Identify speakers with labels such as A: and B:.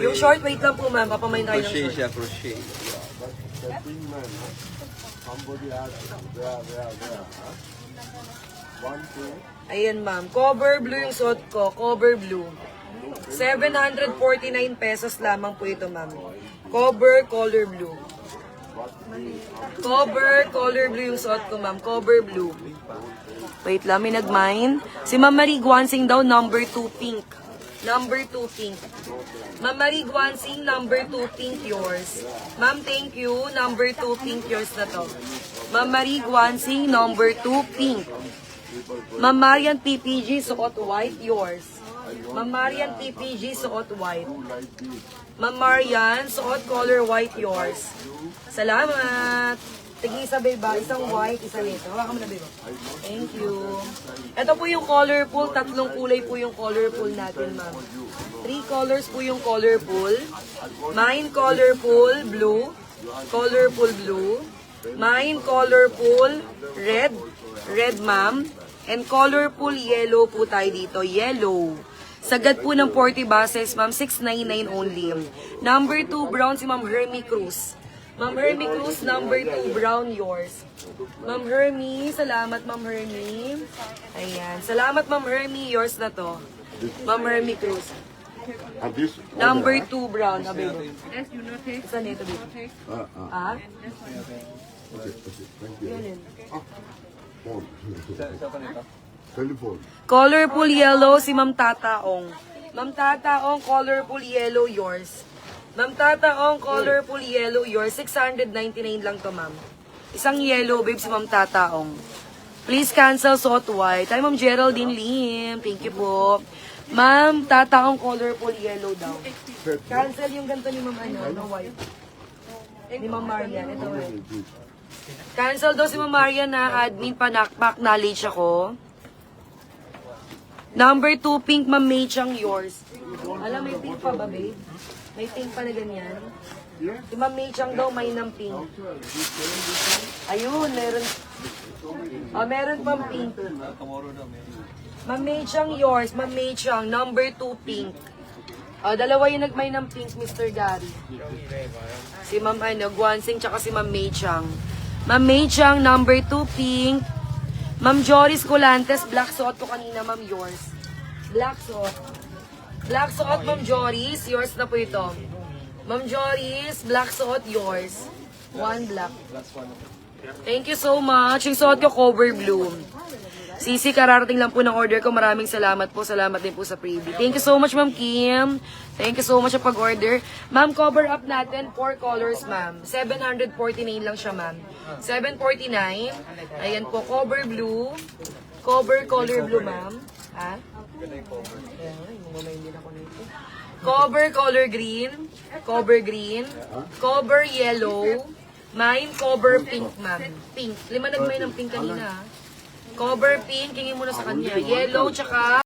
A: Yung short, wait lang po ma'am. Papamayin tayo ng
B: Crochet
A: short.
B: siya, crochet.
A: Ayan ma'am. Cover blue yung suot ko. Cover blue. 749 pesos lamang po ito ma'am. Cover color blue. Cover color blue yung suot ko ma'am. Cover blue. Wait lang, may nag-mine. Si Ma'am Marie Guansing daw, number 2 pink. Number 2 pink. Ma'am Marie Guansing, number 2 pink yours. Ma'am, thank you. Number 2 pink yours na to. Ma'am Marie Guansing, number 2 pink. Ma'am Marian PPG, suot white yours. Ma'am Marian PPG, suot white. Ma'am Marian, suot color white yours. Salamat! Tig-isa ba? Isang white, isa nito. Hawakan mo na ba? Thank you. Ito po yung colorful. Tatlong kulay po yung colorful natin, ma'am. 3 colors po yung colorful. Mine colorful blue. Colorful blue. Mine colorful red. Red, ma'am. And colorful yellow po tayo dito. Yellow. Sagad po ng 40 bases, ma'am. 699 only. Number 2 brown si Ma'am Hermie Cruz. Ma'am Hermie Cruz, number 2, brown yours. Ma'am Hermie, salamat Ma'am Hermie. Ayan, salamat Ma'am Hermie, yours na to. Ma'am Hermie Cruz. Number 2, brown. Abe. Saan ito, babe? Ah? Yan. Colorful yellow si Ma'am Tataong. Ma'am Tataong, colorful yellow yours. Ma'am Tataong, colorful yellow yours. 699 lang to, ma'am. Isang yellow, babe, si Ma'am Tataong. Please cancel suot white. Hi, Ma'am Geraldine Lim. Thank you po. Ma'am Tataong, colorful yellow daw. Cancel yung ganito ni Ma'am no white. Ni Ma'am Marian. Ito, eh. Cancel daw si Ma'am Marian na admin panakpak. Knowledge ako. Number 2, pink, Ma'am May Chang, yours. Alam, may pink pa ba, babe? May pink pa na ganyan. Si Ma'am May Chang daw may ng pink. Ayun, meron. Meron pang pink. Ma'am May Chang, yours. Ma'am May Chang, number 2 pink. Dalawa yung nagmay ng pink, Mr. Gary. Si Ma'am Guansing, tsaka si Ma'am May Chang. Ma'am May Chang, number 2 pink. Ma'am Joris Colantes, black suot ko kanina, ma'am, yours. Black suot. Black suot, Ma'am Joris. Yours na po ito. Ma'am Joris, black suot, yours. 1 black. Thank you so much. Yung suot ko, cover blue. Sisi, kararating lang po ng order ko. Maraming salamat po. Salamat din po sa freebie. Thank you so much, Ma'am Kim. Thank you so much sa pag-order. Ma'am, cover up natin. 4 colors, ma'am. 749 lang siya, ma'am. 749. Ayan po, cover blue. Cover color blue, ma'am. Ha? Cover color green. Cover green. Cover yellow. Mine cover pink, ma'am. Pink. 5 nagmay ng pink kanina. Cover pink. Hingin muna sa kanya. Yellow, tsaka